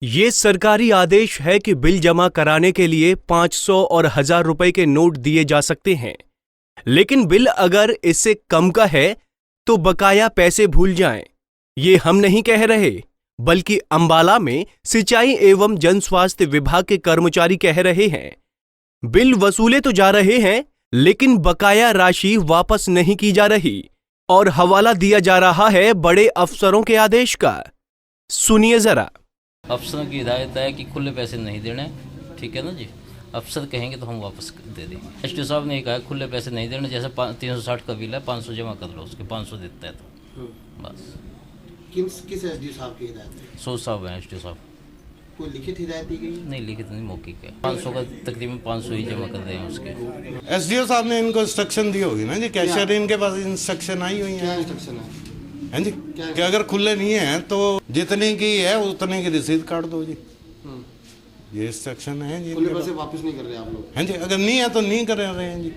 ये सरकारी आदेश है कि बिल जमा कराने के लिए 500 और 1000 रुपए के नोट दिए जा सकते हैं, लेकिन बिल अगर इससे कम का है तो बकाया पैसे भूल जाएं। ये हम नहीं कह रहे, बल्कि अंबाला में सिंचाई एवं जन स्वास्थ्य विभाग के कर्मचारी कह रहे हैं। बिल वसूले तो जा रहे हैं, लेकिन बकाया राशि वापस नहीं की जा रही और हवाला दिया जा रहा है बड़े अफसरों के आदेश का। सुनिए जरा। अफसरों की हिदायत है कि खुले पैसे नहीं देने, ठीक है ना जी। अफसर कहेंगे तो हम वापस दे देंगे। एसडीओ साहब ने कहा खुले पैसे नहीं देने, जैसे 360 का बिल है 500 जमा कर लो, उसके 500 देता है तो बस। किस एसडीओ साहब की हिदायत है? सो साहब हैं एसडीओ साहब। कोई लिखित हिदायत दी गई? नहीं, लिखित नहीं, मौखिक है। 500 का तकरीबन 500 ही जमा कर दें उसके। एसडीओ साहब ने इनको इंस्ट्रक्शन दी होगी ना जी, कैशियर इनके पास इंस्ट्रक्शन आई हुई है। इंस्ट्रक्शन है जी कि अगर खुले नहीं है तो जितने की है उतने की रसीद काट दो जी। ये इंस्ट्रक्शन है जी। खुले पैसे वापस नहीं कर रहे आप लोग? हाँ जी, अगर नहीं है तो नहीं कर रहे हैं जी।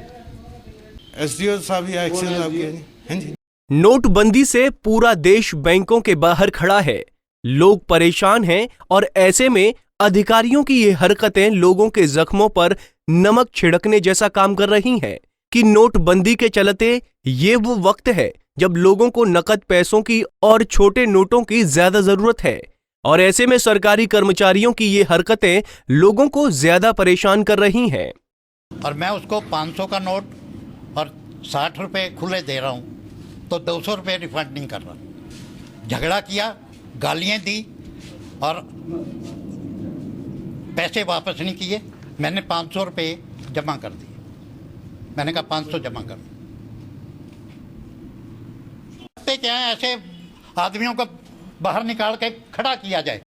एसडीओ साहब ये एक्शन किया जी। हाँ जी। नोटबंदी से पूरा देश बैंकों के बाहर खड़ा है। लोग परेशान हैं और ऐसे में अधिकारियों की ये हरकतें लोगों के जख्मों पर नमक छिड़कने जैसा काम कर रही हैं कि नोटबंदी के चलते ये वो वक्त है जब लोगों को नकद पैसों की और छोटे नोटों की ज्यादा जरूरत है, और ऐसे में सरकारी कर्मचारियों की ये हरकतें लोगों को ज्यादा परेशान कर रही हैं। और मैं उसको 500 का नोट और 60 रुपए खुले दे रहा हूँ तो 200 रुपये रिफंड नहीं कर रहा। झगड़ा किया, गालियाँ दी और पैसे वापस नहीं किए। मैंने 500 रुपये जमा कर दिए। मैंने कहा 500 जमा कर। क्या है, ऐसे आदमियों को बाहर निकाल के खड़ा किया जाए।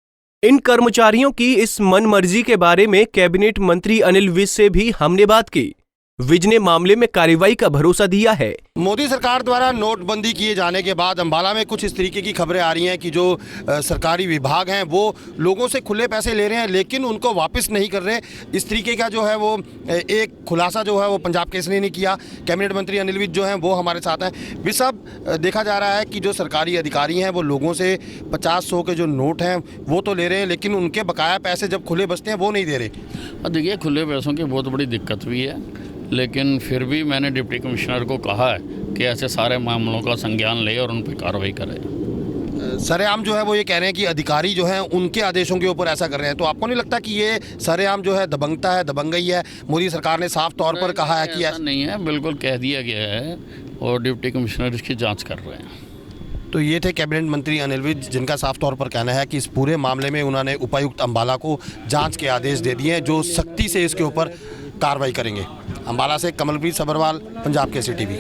इन कर्मचारियों की इस मनमर्जी के बारे में कैबिनेट मंत्री अनिल विज से भी हमने बात की। विज ने मामले में कार्रवाई का भरोसा दिया है। मोदी सरकार द्वारा नोटबंदी किए जाने के बाद अंबाला में कुछ इस तरीके की खबरें आ रही हैं कि जो सरकारी विभाग हैं वो लोगों से खुले पैसे ले रहे हैं लेकिन उनको वापस नहीं कर रहे। इस तरीके का जो है वो एक खुलासा जो है वो पंजाब केसरी ने किया। कैबिनेट मंत्री अनिल विज जो हैं वो हमारे साथ हैं। विज साहब, देखा जा रहा है कि जो सरकारी अधिकारी हैं वो लोगों से 50-100 के जो नोट हैं वो तो ले रहे हैं, लेकिन उनके बकाया पैसे जब खुले बचते हैं वो नहीं दे रहे। देखिए, खुले पैसों की बहुत बड़ी दिक्कत भी है, लेकिन फिर भी मैंने डिप्टी कमिश्नर को कहा है कि ऐसे सारे मामलों का संज्ञान ले और उन पर कार्रवाई करें। सरेआम जो है वो ये कह रहे हैं कि अधिकारी जो हैं उनके आदेशों के ऊपर ऐसा कर रहे हैं, तो आपको नहीं लगता कि ये सरेआम जो है दबंगता है, दबंगई है? मोदी सरकार ने साफ तौर पर कहा है कि ऐसा नहीं है, बिल्कुल कह दिया गया है और डिप्टी कमिश्नर इसकी जाँच कर रहे हैं। तो ये थे कैबिनेट मंत्री अनिल विज, जिनका साफ तौर पर कहना है कि इस पूरे मामले में उन्होंने उपायुक्त अंबाला को जांच के आदेश दे दिए हैं, जो सख्ती से इसके ऊपर कार्रवाई करेंगे। अंबाला से कमलप्रीत सब्रवाल, पंजाब केसरी टीवी।